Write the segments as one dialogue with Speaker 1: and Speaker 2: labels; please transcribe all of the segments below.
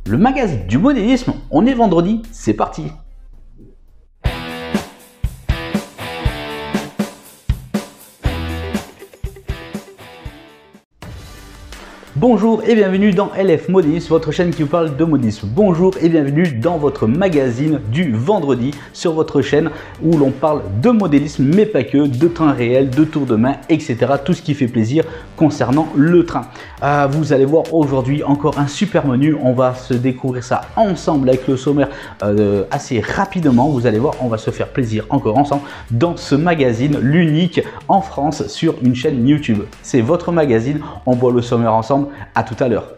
Speaker 1: Le magazine du modélisme, on est vendredi, c'est parti. Bonjour et bienvenue dans LF Modélisme, votre chaîne qui vous parle de modélisme. Bonjour et bienvenue dans votre magazine du vendredi sur votre chaîne où l'on parle de modélisme mais pas que, de train réel, de tour de main, etc. Tout ce qui fait plaisir concernant le train. Vous allez voir aujourd'hui encore un super menu. On va se découvrir ça ensemble avec le sommaire assez rapidement. Vous allez voir, on va se faire plaisir encore ensemble dans ce magazine, l'unique en France sur une chaîne YouTube. C'est votre magazine, on voit le sommaire ensemble. À tout à l'heure.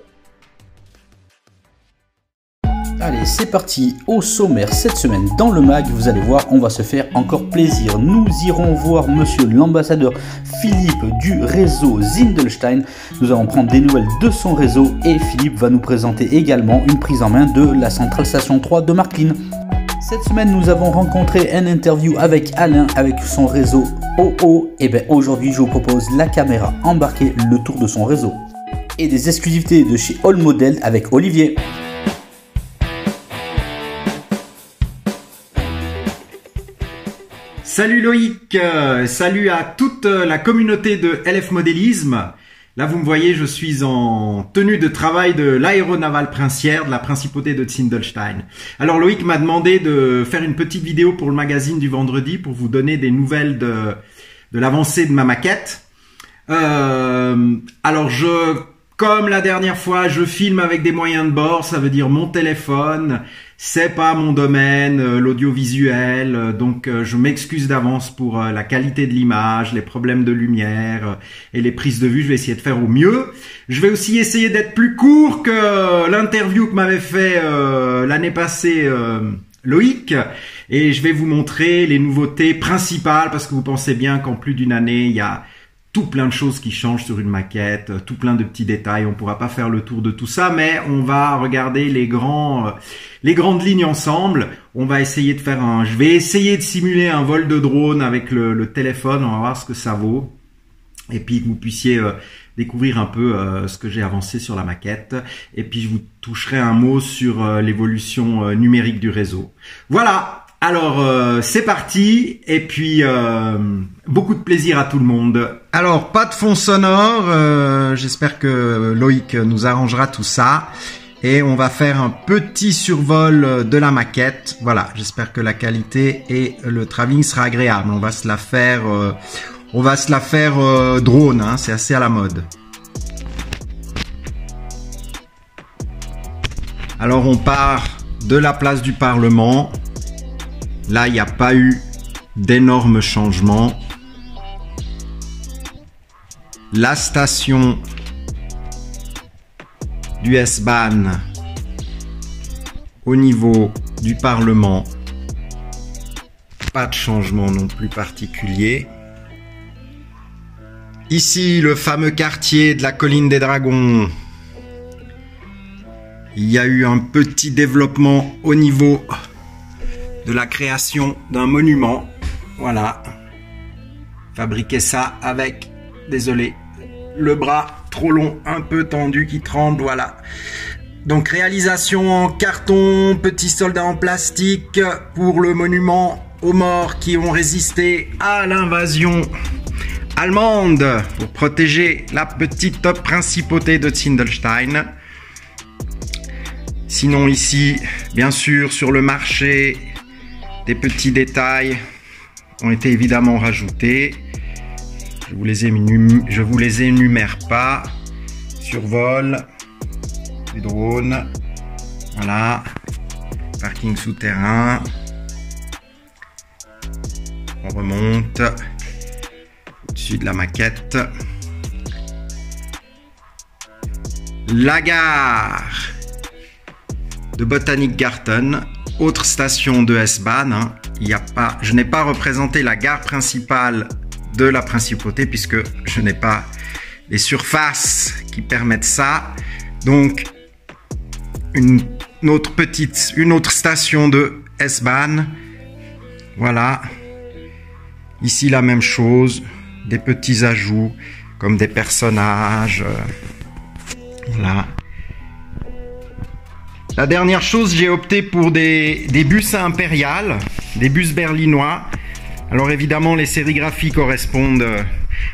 Speaker 1: Allez, c'est parti. Au sommaire cette semaine dans le mag, vous allez voir, on va se faire encore plaisir. Nous irons voir monsieur l'ambassadeur Philippe du réseau Zindelstein. Nous allons prendre des nouvelles de son réseau et Philippe va nous présenter également une prise en main de la centrale station 3 de Marklin. Cette semaine, nous avons rencontré un interview avec Alain avec son réseau OO. Et bien aujourd'hui, je vous propose la caméra embarquée, le tour de son réseau. Et des exclusivités de chez All Model avec Olivier.
Speaker 2: Salut Loïc, salut à toute la communauté de LF Modélisme. Là vous me voyez, je suis en tenue de travail de l'aéronavale princière de la principauté de Zindelstein. Alors Loïc m'a demandé de faire une petite vidéo pour le magazine du vendredi pour vous donner des nouvelles de l'avancée de ma maquette. Alors comme la dernière fois, je filme avec des moyens de bord, ça veut dire mon téléphone, c'est pas mon domaine, l'audiovisuel, donc je m'excuse d'avance pour la qualité de l'image, les problèmes de lumière et les prises de vue, je vais essayer de faire au mieux. Je vais aussi essayer d'être plus court que l'interview que m'avait fait l'année passée Loïc, et je vais vous montrer les nouveautés principales, parce que vous pensez bien qu'en plus d'une année, il y a tout plein de choses qui changent sur une maquette, tout plein de petits détails. On pourra pas faire le tour de tout ça, mais on va regarder les grandes lignes ensemble. On va essayer de faire je vais essayer de simuler un vol de drone avec le téléphone. On va voir ce que ça vaut. Et puis que vous puissiez découvrir un peu ce que j'ai avancé sur la maquette. Et puis je vous toucherai un mot sur l'évolution numérique du réseau. Voilà. Alors c'est parti, et puis beaucoup de plaisir à tout le monde. Alors pas de fond sonore, j'espère que Loïc nous arrangera tout ça. Et on va faire un petit survol de la maquette. Voilà, j'espère que la qualité et le travelling sera agréable. On va se la faire, drone, hein, c'est assez à la mode. Alors on part de la place du Parlement. Là, il n'y a pas eu d'énormes changements. La station du S-Bahn au niveau du Parlement, pas de changement non plus particulier. Ici, le fameux quartier de la Colline des Dragons. Il y a eu un petit développement au niveau de la création d'un monument. Voilà. Fabriquer ça avec, désolé, le bras trop long, un peu tendu, qui tremble, voilà. Donc réalisation en carton, petits soldats en plastique pour le monument aux morts qui ont résisté à l'invasion allemande pour protéger la petite principauté de Zindelstein. Sinon ici, bien sûr, sur le marché, des petits détails ont été évidemment rajoutés. Je vous les énumère pas. Survol du drone. Voilà. Parking souterrain. On remonte au-dessus de la maquette. La gare de Botanic Garden. Autre station de S-Bahn, hein. Je n'ai pas représenté la gare principale de la principauté puisque je n'ai pas les surfaces qui permettent ça. Donc, une autre station de S-Bahn. Voilà. Ici, la même chose. Des petits ajouts comme des personnages. Voilà. La dernière chose, j'ai opté pour des bus impériales, des bus berlinois. Alors évidemment, les sérigraphies correspondent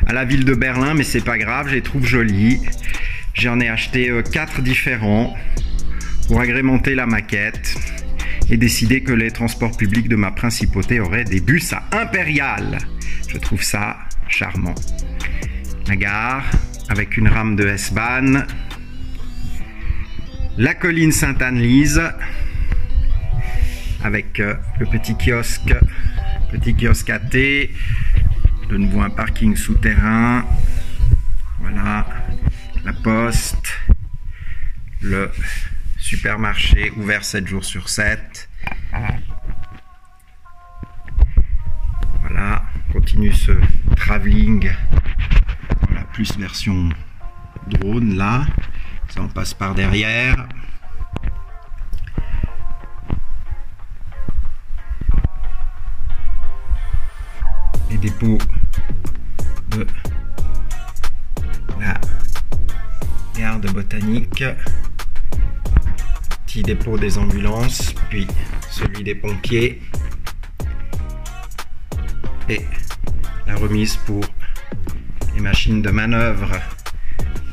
Speaker 2: à la ville de Berlin, mais c'est pas grave, je les trouve jolies. J'en ai acheté 4 différents pour agrémenter la maquette et décider que les transports publics de ma principauté auraient des bus à impériales. Je trouve ça charmant. La gare avec une rame de S-Bahn. La colline Sainte-Anne-Lise avec le petit kiosque à thé. De nouveau un parking souterrain. Voilà. La poste. Le supermarché ouvert 7 jours sur 7. Voilà, on continue ce travelling. Voilà, plus version drone là. Ça, on passe par derrière. Les dépôts de la garde botanique. Petit dépôt des ambulances, puis celui des pompiers. Et la remise pour les machines de manœuvre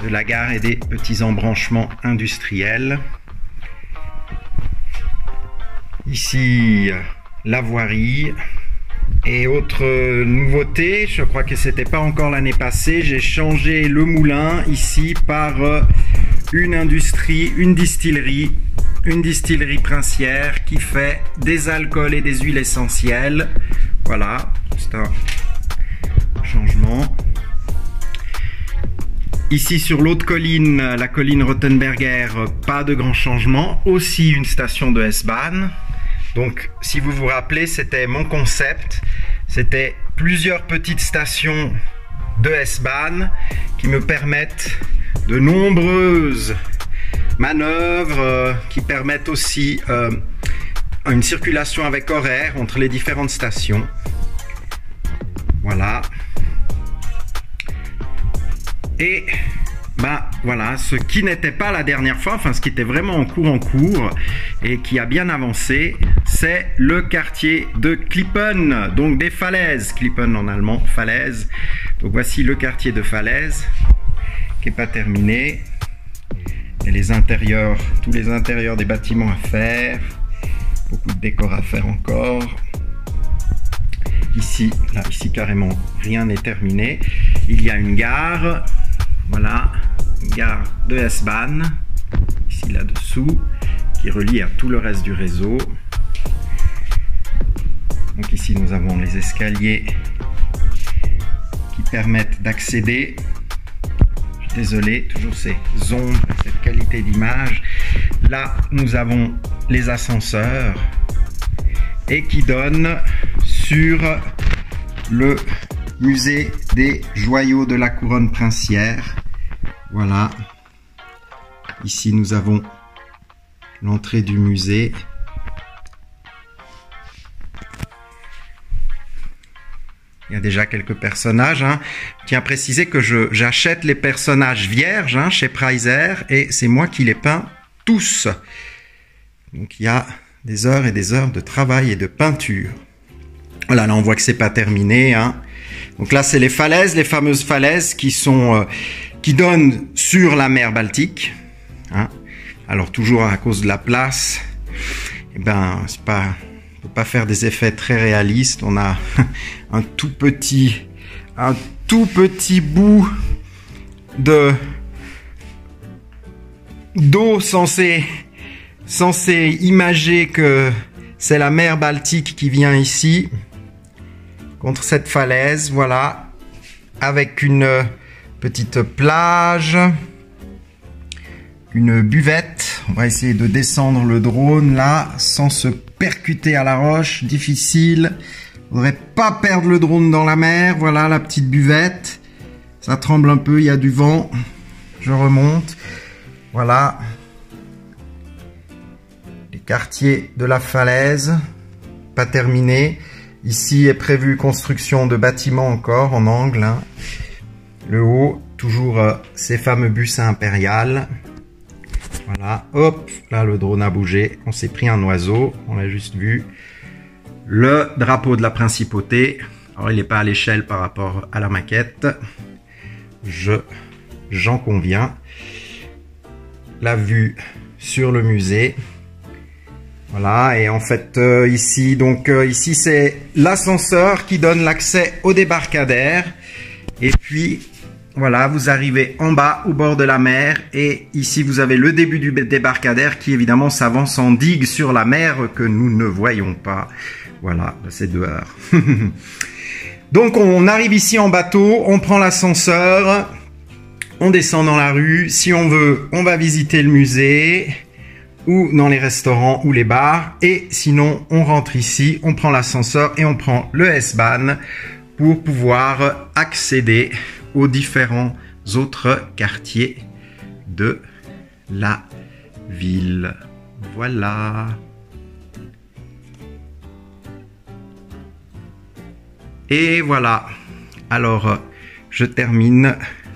Speaker 2: de la gare et des petits embranchements industriels. Ici, la voirie. Et autre nouveauté, je crois que c'était pas encore l'année passée, j'ai changé le moulin ici par une industrie, une distillerie princière qui fait des alcools et des huiles essentielles. Voilà, c'est un changement. Ici sur l'autre colline, la colline Rottenberger, pas de grand changement. Aussi une station de S-Bahn. Donc si vous vous rappelez, c'était mon concept. C'était plusieurs petites stations de S-Bahn qui me permettent de nombreuses manœuvres, qui permettent aussi une circulation avec horaire entre les différentes stations. Voilà. Et voilà, ce qui n'était pas la dernière fois, enfin ce qui était vraiment en cours et qui a bien avancé, c'est le quartier de Klippen, donc des falaises. Klippen en allemand, falaise. Donc voici le quartier de Falaise qui n'est pas terminé. Et les intérieurs, tous les intérieurs des bâtiments à faire, beaucoup de décors à faire encore. Ici, là, ici carrément rien n'est terminé. Il y a une gare, voilà, une gare de S-Bahn, ici là-dessous, qui relie à tout le reste du réseau. Donc ici nous avons les escaliers qui permettent d'accéder. Désolé, toujours ces ombres, cette qualité d'image. Là, nous avons les ascenseurs et qui donnent sur le musée des joyaux de la couronne princière. Voilà. Ici, nous avons l'entrée du musée. Il y a déjà quelques personnages. Je tiens à préciser que j'achète les personnages vierges chez Preiser et c'est moi qui les peins tous. Donc il y a des heures et des heures de travail et de peinture. Voilà, là on voit que c'est pas terminé. Donc là c'est les falaises, les fameuses falaises qui donnent sur la mer Baltique. Alors toujours à cause de la place, c'est pas... On ne peut pas faire des effets très réalistes. On a un tout petit bout d'eau censé imager que c'est la mer Baltique qui vient ici contre cette falaise. Voilà, avec une petite plage, une buvette. On va essayer de descendre le drone là sans se percuter à la roche, difficile. Faudrait pas perdre le drone dans la mer. Voilà la petite buvette. Ça tremble un peu, il y a du vent. Je remonte. Voilà. Les quartiers de la falaise. Pas terminé. Ici est prévue construction de bâtiments encore en angle. Le haut, toujours ces fameux bus impériales. Voilà, hop, là le drone a bougé, on s'est pris un oiseau, on l'a juste vu. Le drapeau de la principauté, alors il n'est pas à l'échelle par rapport à la maquette, j'en conviens. La vue sur le musée. Voilà, et en fait ici c'est l'ascenseur qui donne l'accès au débarcadère. Et puis voilà, vous arrivez en bas au bord de la mer et ici vous avez le début du débarcadère qui évidemment s'avance en digue sur la mer que nous ne voyons pas. Voilà, c'est dehors. Donc on arrive ici en bateau, on prend l'ascenseur, on descend dans la rue. Si on veut, on va visiter le musée ou dans les restaurants ou les bars. Et sinon, on rentre ici, on prend l'ascenseur et on prend le S-Bahn pour pouvoir accéder aux différents autres quartiers de la ville. Voilà. Et voilà. Alors, je termine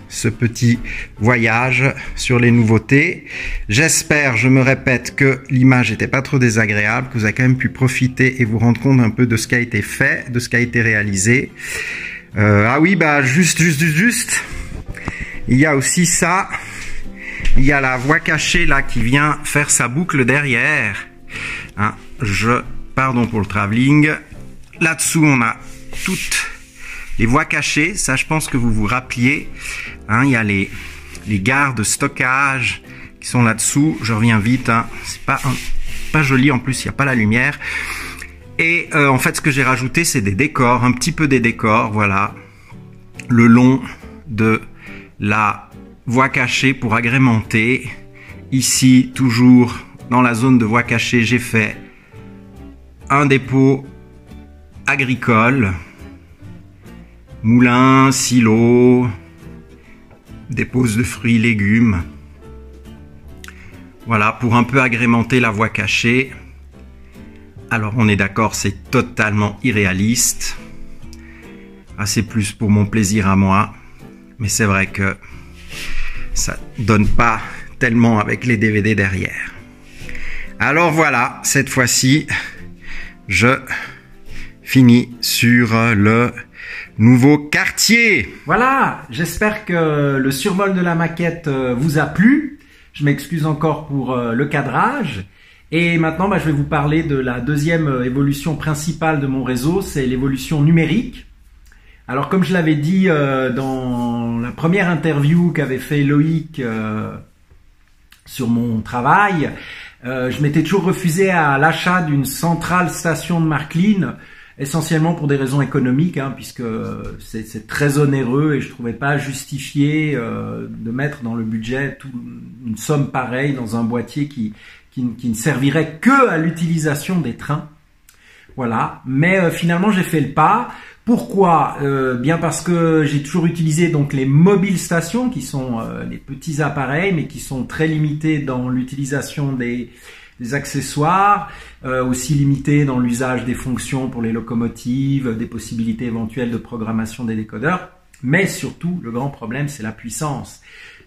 Speaker 2: ce petit voyage sur les nouveautés. J'espère, je me répète, que l'image n'était pas trop désagréable, que vous avez quand même pu profiter et vous rendre compte un peu de ce qui a été fait, de ce qui a été réalisé. Ah oui, bah juste, il y a aussi ça. Il y a la voie cachée là qui vient faire sa boucle derrière. Hein, pardon pour le travelling. Là-dessous, on a toutes les voies cachées. Ça, je pense que vous vous rappeliez. Hein, il y a les gares de stockage qui sont là-dessous. Je reviens vite. Hein. C'est pas joli en plus. Il n'y a pas la lumière. Et en fait, ce que j'ai rajouté, c'est des décors, un petit peu des décors, voilà, le long de la voie cachée pour agrémenter. Ici, toujours dans la zone de voie cachée, j'ai fait un dépôt agricole, moulin, silo, dépose de fruits, légumes. Voilà, pour un peu agrémenter la voie cachée. Alors on est d'accord, c'est totalement irréaliste. Ah, c'est plus pour mon plaisir à moi. Mais c'est vrai que ça donne pas tellement avec les DVD derrière. Alors voilà, cette fois-ci, je finis sur le nouveau quartier. Voilà, j'espère que le survol de la maquette vous a plu. Je m'excuse encore pour le cadrage. Et maintenant, je vais vous parler de la deuxième évolution principale de mon réseau, c'est l'évolution numérique. Alors, comme je l'avais dit dans la première interview qu'avait fait Loïc sur mon travail, je m'étais toujours refusé à l'achat d'une centrale station de marque Lean, essentiellement pour des raisons économiques, hein, puisque c'est très onéreux et je trouvais pas justifié de mettre dans le budget une somme pareille dans un boîtier qui ne servirait que à l'utilisation des trains. Voilà, mais finalement j'ai fait le pas. Pourquoi? Bien parce que j'ai toujours utilisé donc les mobiles stations, qui sont les petits appareils, mais qui sont très limités dans l'utilisation des accessoires, aussi limités dans l'usage des fonctions pour les locomotives, des possibilités éventuelles de programmation des décodeurs. Mais surtout, le grand problème, c'est la puissance.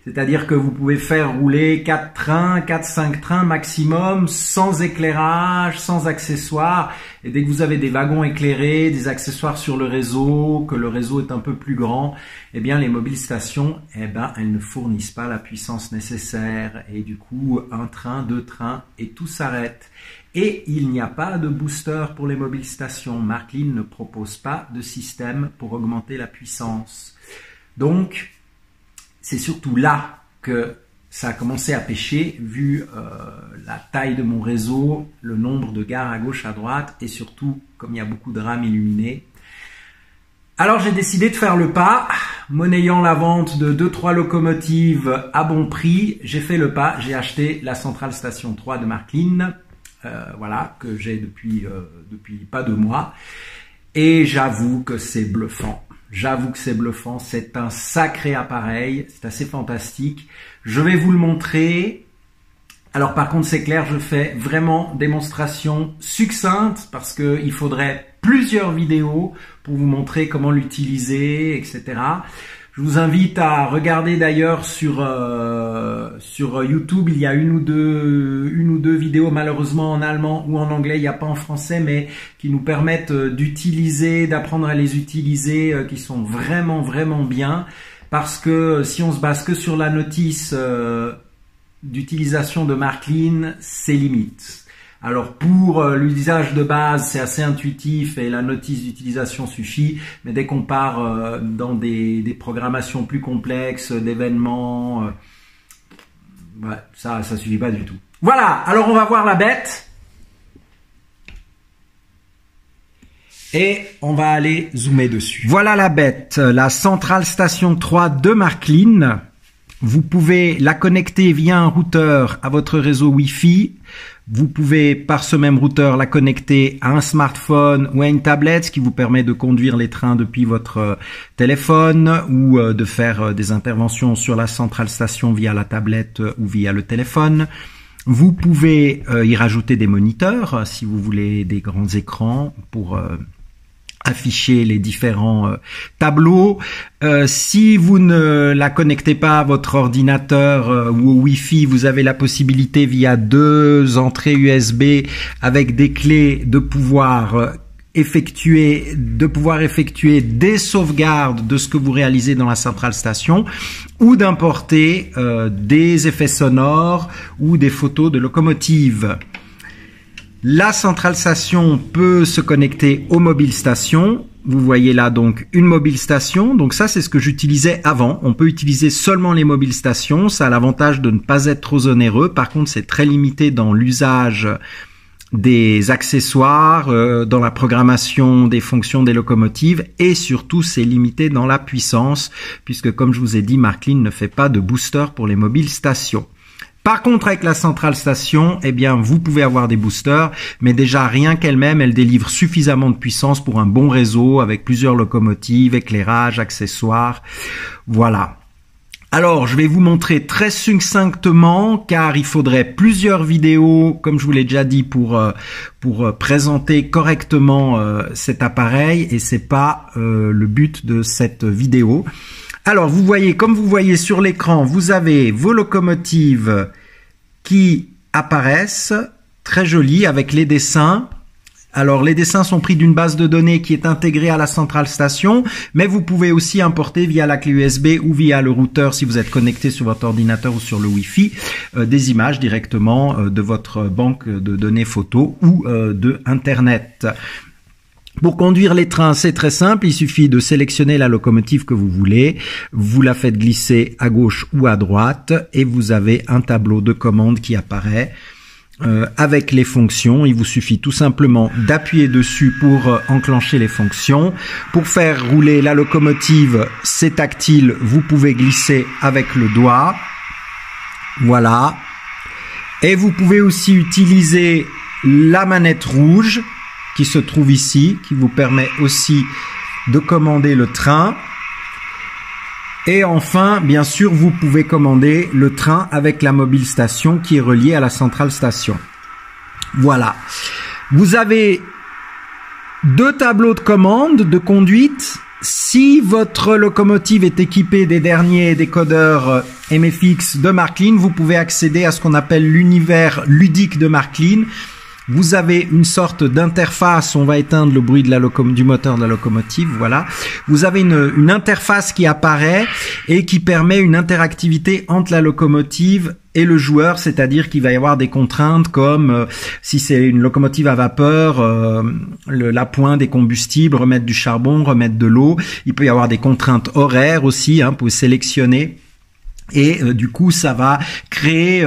Speaker 2: C'est-à-dire que vous pouvez faire rouler 4-5 trains maximum, sans éclairage, sans accessoires. Et dès que vous avez des wagons éclairés, des accessoires sur le réseau, que le réseau est un peu plus grand, eh bien les mobiles stations, elles ne fournissent pas la puissance nécessaire. Et du coup, un train, 2 trains, et tout s'arrête. Et il n'y a pas de booster pour les mobiles stations. Mark Lean ne propose pas de système pour augmenter la puissance. Donc, c'est surtout là que ça a commencé à pêcher, vu la taille de mon réseau, le nombre de gares à gauche, à droite, et surtout, comme il y a beaucoup de rames illuminées. Alors j'ai décidé de faire le pas, monnayant la vente de 2-3 locomotives à bon prix. J'ai fait le pas, j'ai acheté la centrale station 3 de marque Lean, voilà, que j'ai depuis pas 2 mois. Et j'avoue que c'est bluffant. J'avoue que c'est bluffant, c'est un sacré appareil, c'est assez fantastique. Je vais vous le montrer. Alors par contre, c'est clair, je fais vraiment démonstration succincte parce qu'il faudrait plusieurs vidéos pour vous montrer comment l'utiliser, etc. Je vous invite à regarder d'ailleurs sur YouTube, il y a une ou deux vidéos malheureusement en allemand ou en anglais, il n'y a pas en français, mais qui nous permettent d'apprendre à les utiliser, qui sont vraiment bien, parce que si on se base que sur la notice d'utilisation de Marklin, c'est limite. Alors pour l'usage de base, c'est assez intuitif et la notice d'utilisation suffit, mais dès qu'on part dans des programmations plus complexes, d'événements, ça suffit pas du tout. Voilà, alors on va voir la bête. Et on va aller zoomer dessus. Voilà la bête, la Central Station 3 de Marklin. Vous pouvez la connecter via un routeur à votre réseau Wi-Fi. Vous pouvez, par ce même routeur, la connecter à un smartphone ou à une tablette, ce qui vous permet de conduire les trains depuis votre téléphone ou de faire des interventions sur la centrale station via la tablette ou via le téléphone. Vous pouvez y rajouter des moniteurs si vous voulez des grands écrans pour afficher les différents tableaux. Si vous ne la connectez pas à votre ordinateur ou au Wi-Fi, vous avez la possibilité via 2 entrées USB avec des clés de pouvoir effectuer des sauvegardes de ce que vous réalisez dans la centrale station ou d'importer des effets sonores ou des photos de locomotives. La centrale station peut se connecter aux mobiles stations. Vous voyez là donc une mobile station. Donc ça, c'est ce que j'utilisais avant. On peut utiliser seulement les mobiles stations. Ça a l'avantage de ne pas être trop onéreux. Par contre, c'est très limité dans l'usage des accessoires, dans la programmation des fonctions des locomotives et surtout, c'est limité dans la puissance puisque, comme je vous ai dit, Marklin ne fait pas de booster pour les mobiles stations. Par contre, avec la centrale station, eh bien, vous pouvez avoir des boosters, mais déjà rien qu'elle-même, elle délivre suffisamment de puissance pour un bon réseau avec plusieurs locomotives, éclairage, accessoires. Voilà. Alors, je vais vous montrer très succinctement, car il faudrait plusieurs vidéos, comme je vous l'ai déjà dit, pour présenter correctement cet appareil, et c'est pas le but de cette vidéo. Alors, vous voyez, comme vous voyez sur l'écran, vous avez vos locomotives qui apparaissent, très jolies, avec les dessins. Alors, les dessins sont pris d'une base de données qui est intégrée à la centrale station, mais vous pouvez aussi importer via la clé USB ou via le routeur, si vous êtes connecté sur votre ordinateur ou sur le Wi-Fi, des images directement de votre banque de données photos ou de Internet. Pour conduire les trains, c'est très simple, il suffit de sélectionner la locomotive que vous voulez, vous la faites glisser à gauche ou à droite et vous avez un tableau de commande qui apparaît avec les fonctions. Il vous suffit tout simplement d'appuyer dessus pour enclencher les fonctions. Pour faire rouler la locomotive, c'est tactile, vous pouvez glisser avec le doigt. Voilà. Et vous pouvez aussi utiliser la manette rouge qui se trouve ici, qui vous permet aussi de commander le train. Et enfin, bien sûr, vous pouvez commander le train avec la mobile station qui est reliée à la centrale station. Voilà. Vous avez 2 tableaux de commande, de conduite. Si votre locomotive est équipée des derniers décodeurs MFX de Marklin, vous pouvez accéder à ce qu'on appelle l'univers ludique de Marklin. Vous avez une sorte d'interface, on va éteindre le bruit de du moteur de la locomotive, voilà. Vous avez une interface qui apparaît et qui permet une interactivité entre la locomotive et le joueur, c'est-à-dire qu'il va y avoir des contraintes comme si c'est une locomotive à vapeur, l'appoint des combustibles, remettre du charbon, remettre de l'eau. Il peut y avoir des contraintes horaires aussi, hein, pour sélectionner. Et du coup, ça va créer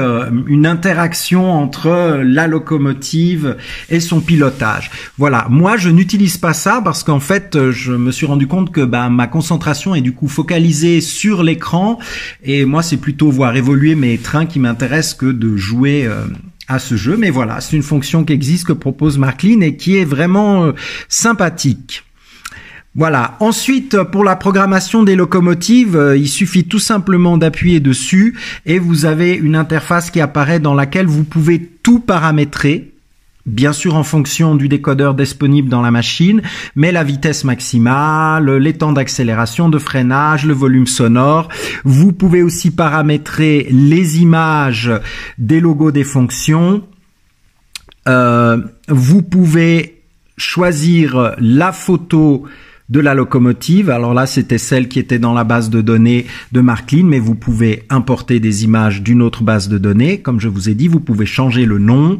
Speaker 2: une interaction entre la locomotive et son pilotage. Voilà, moi je n'utilise pas ça parce qu'en fait, je me suis rendu compte que ma concentration est du coup focalisée sur l'écran. Et moi, c'est plutôt voir évoluer mes trains qui m'intéressent que de jouer à ce jeu. Mais voilà, c'est une fonction qui existe, que propose Marklin et qui est vraiment sympathique. Voilà. Ensuite, pour la programmation des locomotives, il suffit tout simplement d'appuyer dessus et vous avez une interface qui apparaît dans laquelle vous pouvez tout paramétrer. bien sûr en fonction du décodeur disponible dans la machine, mais la vitesse maximale, les temps d'accélération, de freinage, le volume sonore. Vous pouvez aussi paramétrer les images des logos des fonctions. Vous pouvez choisir la photo de la locomotive. Alors là, c'était celle qui était dans la base de données de Marklean, mais vous pouvez importer des images d'une autre base de données. Comme je vous ai dit, vous pouvez changer le nom.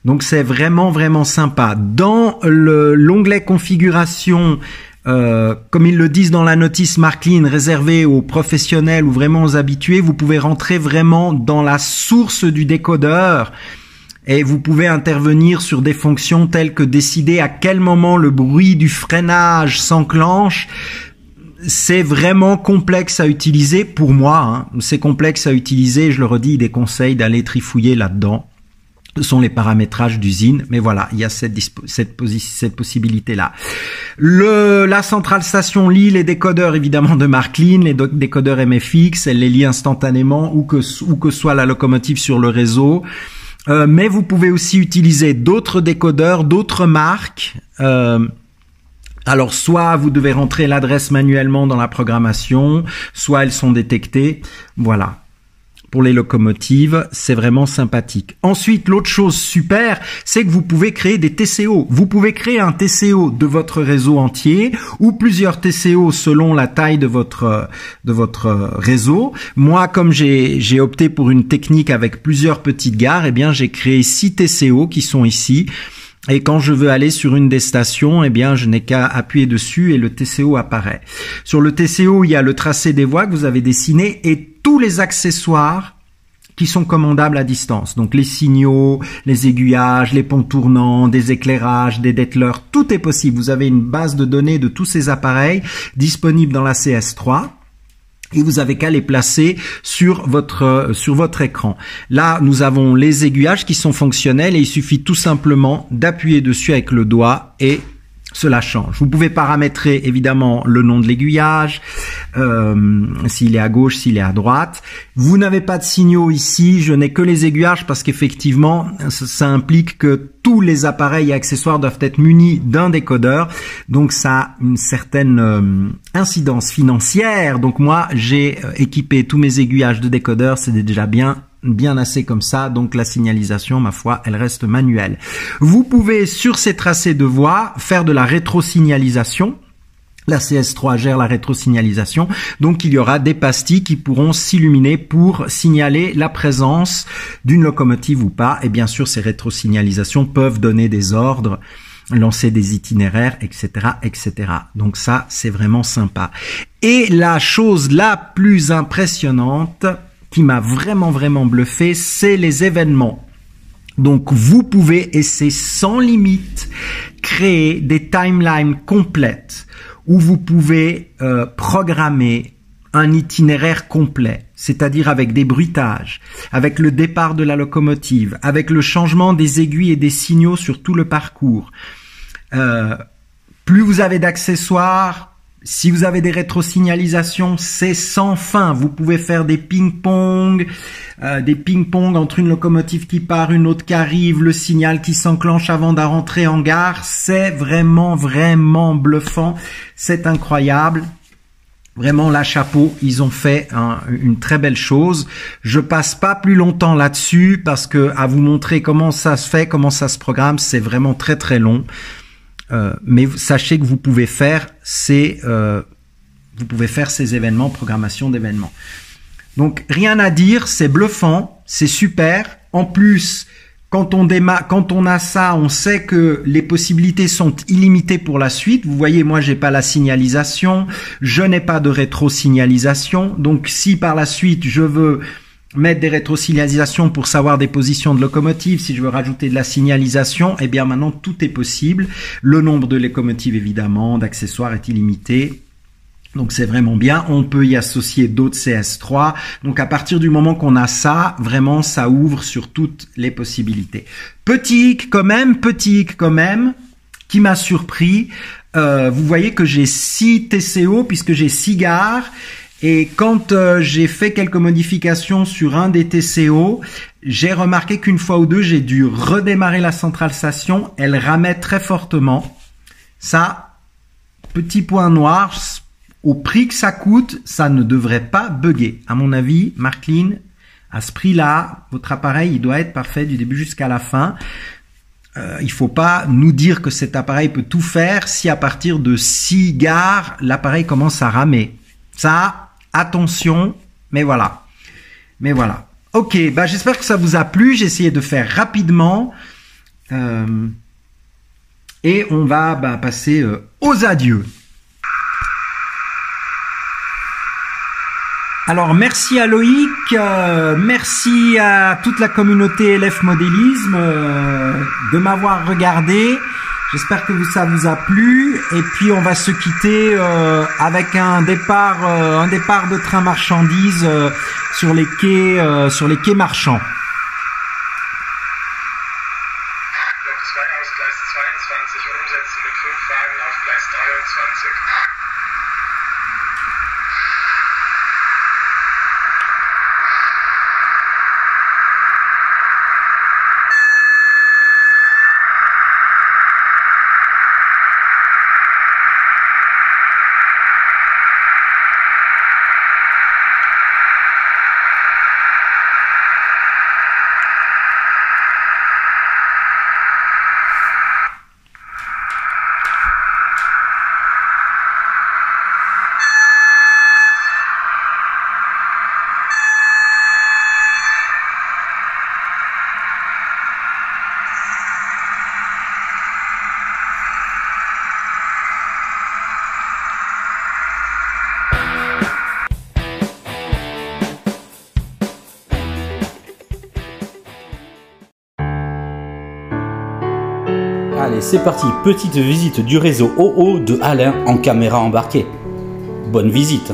Speaker 2: Donc c'est vraiment, vraiment sympa. Dans l'onglet configuration, comme ils le disent dans la notice Marklean, réservé aux professionnels ou vraiment aux habitués, vous pouvez rentrer vraiment dans la source du décodeur. Et vous pouvez intervenir sur des fonctions telles que décider à quel moment le bruit du freinage s'enclenche. C'est vraiment complexe à utiliser pour moi. C'est complexe à utiliser. Je le redis, il déconseille d'aller trifouiller là-dedans. Ce sont les paramétrages d'usine, mais voilà, il y a cette possibilité-là. La centrale station lit les décodeurs évidemment de Marklean, les décodeurs MFX, elle les lit instantanément où que soit la locomotive sur le réseau. Mais vous pouvez aussi utiliser d'autres décodeurs, d'autres marques. Alors soit vous devez rentrer l'adresse manuellement dans la programmation, soit elles sont détectées. Voilà. Pour les locomotives, c'est vraiment sympathique. Ensuite, l'autre chose super, c'est que vous pouvez créer des TCO. Vous pouvez créer un TCO de votre réseau entier ou plusieurs TCO selon la taille de votre réseau. Moi, comme j'ai opté pour une technique avec plusieurs petites gares, eh bien, j'ai créé 6 TCO qui sont ici. Et quand je veux aller sur une des stations, eh bien, je n'ai qu'à appuyer dessus et le TCO apparaît. Sur le TCO, il y a le tracé des voies que vous avez dessiné et tous les accessoires qui sont commandables à distance. Donc, les signaux, les aiguillages, les ponts tournants, des éclairages, des dételeurs, tout est possible. Vous avez une base de données de tous ces appareils disponibles dans la CS3. Et vous avez qu'à les placer sur votre écran. Là, nous avons les aiguillages qui sont fonctionnels et il suffit tout simplement d'appuyer dessus avec le doigt et cela change. Vous pouvez paramétrer évidemment le nom de l'aiguillage, s'il est à gauche, s'il est à droite. Vous n'avez pas de signaux ici, je n'ai que les aiguillages parce qu'effectivement, ça implique que tous les appareils et accessoires doivent être munis d'un décodeur. Donc ça a une certaine incidence financière. Donc moi, j'ai équipé tous mes aiguillages de décodeur, c'est déjà bien assez comme ça, donc la signalisation, ma foi, elle reste manuelle. Vous pouvez, sur ces tracés de voies, faire de la rétrosignalisation. La CS3 gère la rétrosignalisation, donc il y aura des pastilles qui pourront s'illuminer pour signaler la présence d'une locomotive ou pas. Et bien sûr, ces rétrosignalisations peuvent donner des ordres, lancer des itinéraires, etc., etc. Donc ça, c'est vraiment sympa. Et la chose la plus impressionnante qui m'a vraiment bluffé, c'est les événements. Donc vous pouvez, et c'est sans limite, créer des timelines complètes où vous pouvez programmer un itinéraire complet, c'est-à-dire avec des bruitages, avec le départ de la locomotive, avec le changement des aiguilles et des signaux sur tout le parcours. Plus vous avez d'accessoires, si vous avez des rétrosignalisations, c'est sans fin. Vous pouvez faire des ping-pong entre une locomotive qui part, une autre qui arrive, le signal qui s'enclenche avant de rentrer en gare. C'est vraiment bluffant. C'est incroyable. Vraiment, là, chapeau, ils ont fait une très belle chose. Je passe pas plus longtemps là-dessus parce que à vous montrer comment ça se fait, comment ça se programme, c'est vraiment très long. Mais sachez que vous pouvez faire ces événements, programmation d'événements. Donc rien à dire, c'est bluffant, c'est super. En plus, quand on a ça, on sait que les possibilités sont illimitées pour la suite. Vous voyez, moi j'ai pas la signalisation, je n'ai pas de rétrosignalisation. Donc si par la suite je veux mettre des rétrosignalisations pour savoir des positions de locomotives, si je veux rajouter de la signalisation, eh bien maintenant tout est possible. Le nombre de locomotives évidemment, d'accessoires est illimité. Donc c'est vraiment bien, on peut y associer d'autres CS3. Donc à partir du moment qu'on a ça, vraiment ça ouvre sur toutes les possibilités. Petit hic quand même, qui m'a surpris. Vous voyez que j'ai 6 TCO puisque j'ai 6 gares. Et quand j'ai fait quelques modifications sur un des TCO, j'ai remarqué qu'une fois ou deux, j'ai dû redémarrer la centrale station. Elle ramait très fortement. Ça, petit point noir, au prix que ça coûte, ça ne devrait pas bugger. À mon avis, Marklin, à ce prix-là, votre appareil, il doit être parfait du début jusqu'à la fin. Il faut pas nous dire que cet appareil peut tout faire si à partir de 6 gares, l'appareil commence à ramer. Ça, attention, mais voilà. Ok, bah j'espère que ça vous a plu. J'ai essayé de faire rapidement. Et on va passer aux adieux. Alors merci à Loïc, merci à toute la communauté LF Modélisme de m'avoir regardé. J'espère que ça vous a plu. Et puis on va se quitter avec un départ de train marchandises sur les quais marchands.
Speaker 3: Lok 2 aus Gleis 22 umsetzen mit 5 Wagen auf Gleis 23.
Speaker 1: Allez, c'est parti, petite visite du réseau OO de Alain en caméra embarquée. Bonne visite.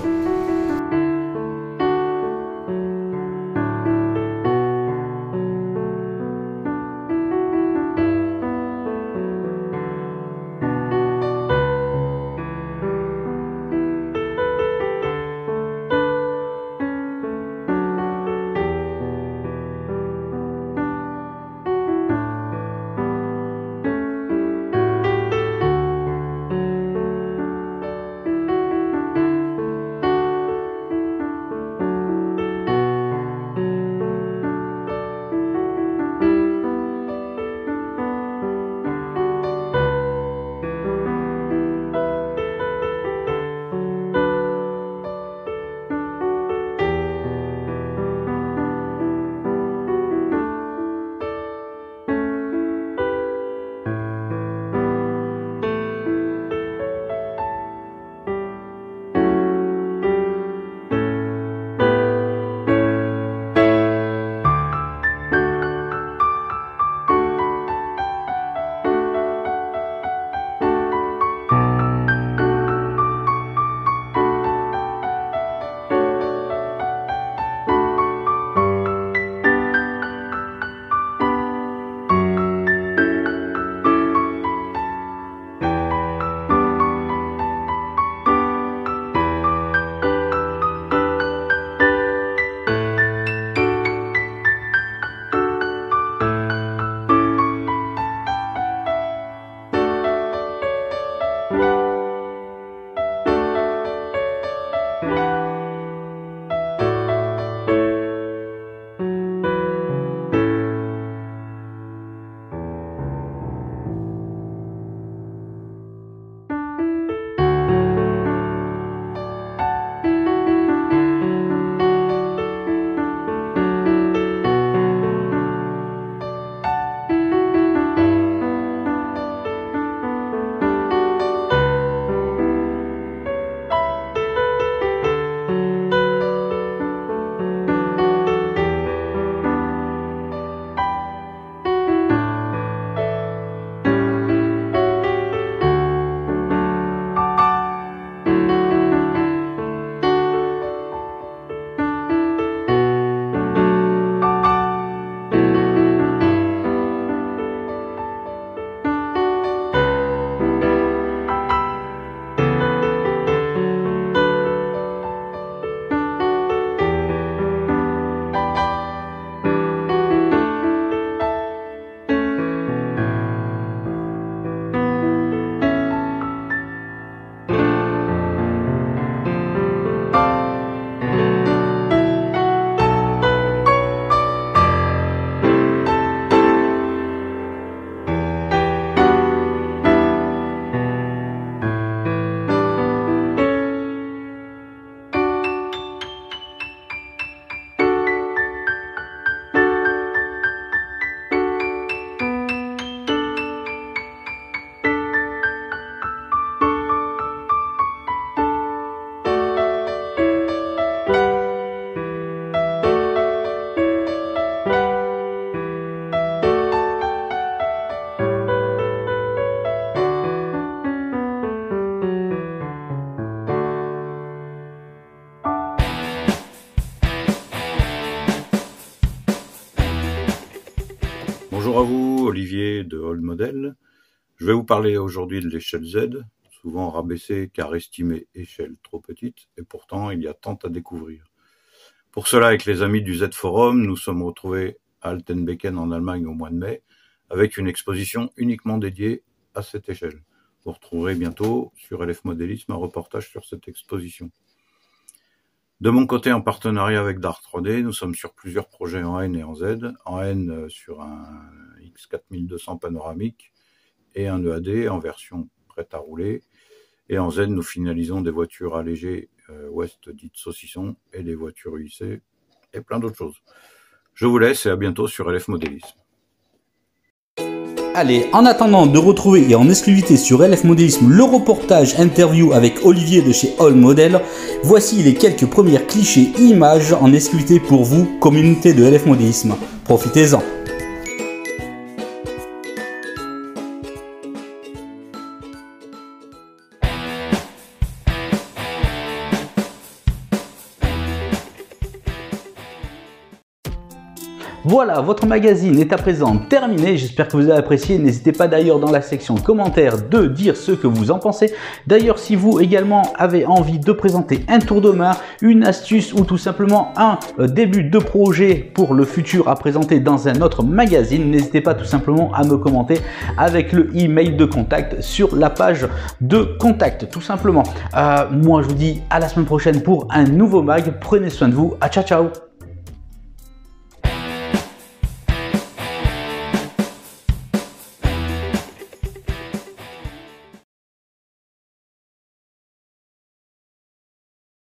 Speaker 4: Bonjour à vous, Olivier de Old Model. Je vais vous parler aujourd'hui de l'échelle Z, souvent rabaissée car estimée échelle trop petite, et pourtant il y a tant à découvrir. Pour cela, avec les amis du Z Forum, nous sommes retrouvés à Altenbeken en Allemagne au mois de mai, avec une exposition uniquement dédiée à cette échelle. Vous retrouverez bientôt sur LF Modélisme un reportage sur cette exposition. De mon côté, en partenariat avec Dart 3D, nous sommes sur plusieurs projets en N et en Z. En N sur un X4200 panoramique et un EAD en version prête à rouler. Et en Z, nous finalisons des voitures allégées Ouest dites saucisson et des voitures UIC et plein d'autres choses. Je vous laisse et à bientôt sur LF Modélisme.
Speaker 1: Allez, en attendant de retrouver et en exclusivité sur LF Modélisme le reportage interview avec Olivier de chez Old Model, voici les quelques premières clichés images en exclusivité pour vous, communauté de LF Modélisme. Profitez-en. Voilà, votre magazine est à présent terminé. J'espère que vous avez apprécié. N'hésitez pas d'ailleurs dans la section commentaires de dire ce que vous en pensez. D'ailleurs, si vous également avez envie de présenter un tour de main, une astuce ou tout simplement un début de projet pour le futur à présenter dans un autre magazine, n'hésitez pas tout simplement à me commenter avec le email de contact sur la page de contact, tout simplement. Moi, je vous dis à la semaine prochaine pour un nouveau mag. Prenez soin de vous. Ciao, ciao.